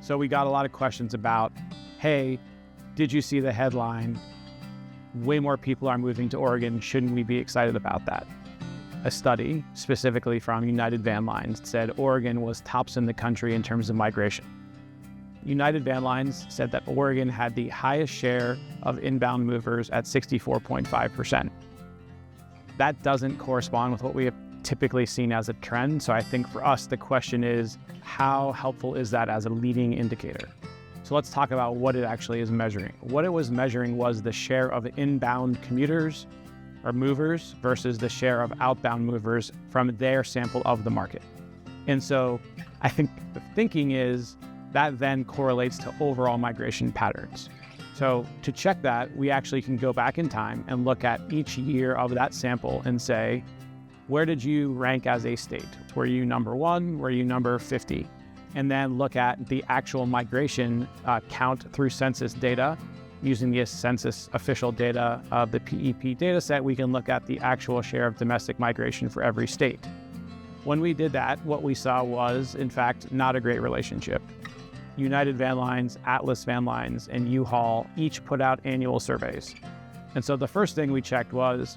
So we got a lot of questions about, hey, did you see the headline? Way more people are moving to Oregon. Shouldn't we be excited about that? A study specifically from United Van Lines said Oregon was tops in the country in terms of migration. United Van Lines said that Oregon had the highest share of inbound movers at 64.5%. That doesn't correspond with what we have typically seen as a trend. So I think for us, the question is, how helpful is that as a leading indicator? So let's talk about what it actually is measuring. What it was measuring was the share of inbound commuters or movers versus the share of outbound movers from their sample of the market. And so I think the thinking is that then correlates to overall migration patterns. So to check that, we actually can go back in time and look at each year of that sample and say, where did you rank as a state? Were you number 1? Were you number 50? And then look at the actual migration count through census data. Using the census official data of the PEP data set, we can look at the actual share of domestic migration for every state. When we did that, what we saw was, in fact, not a great relationship. United Van Lines, Atlas Van Lines, and U-Haul each put out annual surveys. And so the first thing we checked was,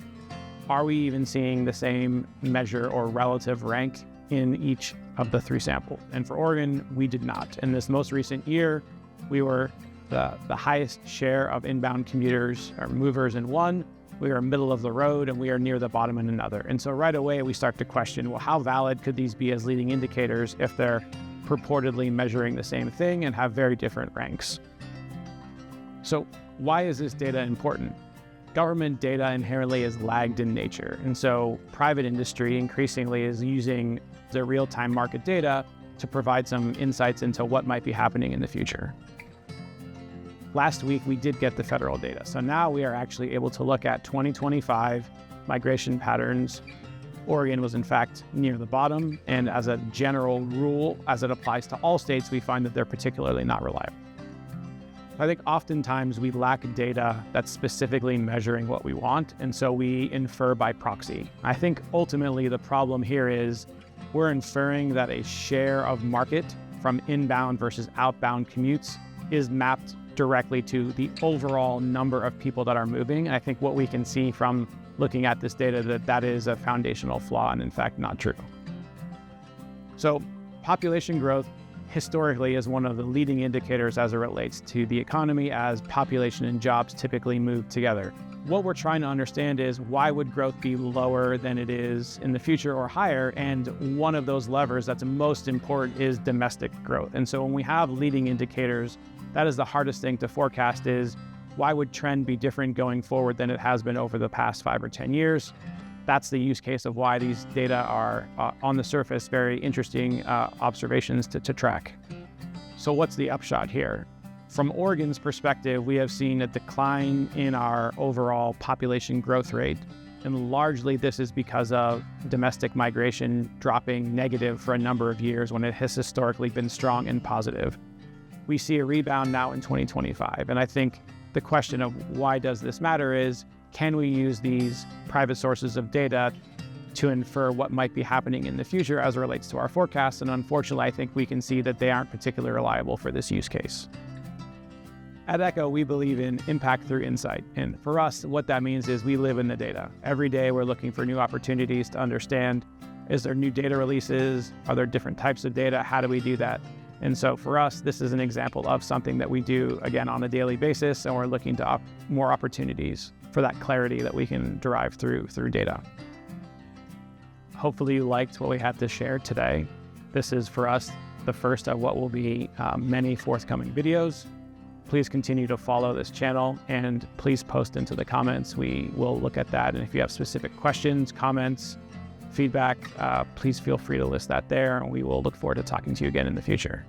are we even seeing the same measure or relative rank in each of the 3 samples? And for Oregon, we did not. In this most recent year, we were the highest share of inbound commuters or movers in one, we are middle of the road, and we are near the bottom in another. And so right away, we start to question, well, how valid could these be as leading indicators if they're purportedly measuring the same thing and have very different ranks? So why is this data important? Government data inherently is lagged in nature. And so private industry increasingly is using the real-time market data to provide some insights into what might be happening in the future. Last week, we did get the federal data. So now we are actually able to look at 2025 migration patterns. Oregon was in fact near the bottom. And as a general rule, as it applies to all states, we find that they're particularly not reliable. I think oftentimes we lack data that's specifically measuring what we want, and so we infer by proxy. I think ultimately the problem here is we're inferring that a share of market from inbound versus outbound commutes is mapped directly to the overall number of people that are moving. And I think what we can see from looking at this data that is a foundational flaw and in fact not true. So population growth historically is one of the leading indicators as it relates to the economy, as population and jobs typically move together. What we're trying to understand is why would growth be lower than it is in the future or higher? And one of those levers that's most important is domestic growth. And so when we have leading indicators, that is the hardest thing to forecast is why would trend be different going forward than it has been over the past 5 or 10 years? That's the use case of why these data are, on the surface, very interesting observations to track. So what's the upshot here? From Oregon's perspective, we have seen a decline in our overall population growth rate. And largely this is because of domestic migration dropping negative for a number of years when it has historically been strong and positive. We see a rebound now in 2025. And I think the question of why does this matter is, can we use these private sources of data to infer what might be happening in the future as it relates to our forecasts? And unfortunately, I think we can see that they aren't particularly reliable for this use case. At Echo, we believe in impact through insight. And for us, what that means is we live in the data. Every day, we're looking for new opportunities to understand, is there new data releases? Are there different types of data? How do we do that? And so for us, this is an example of something that we do, again, on a daily basis, and we're looking to more opportunities for that clarity that we can derive through data. Hopefully you liked what we had to share today. This is, for us, the first of what will be many forthcoming videos. Please continue to follow this channel and please post into the comments. We will look at that. And if you have specific questions, comments, feedback, please feel free to list that there. And we will look forward to talking to you again in the future.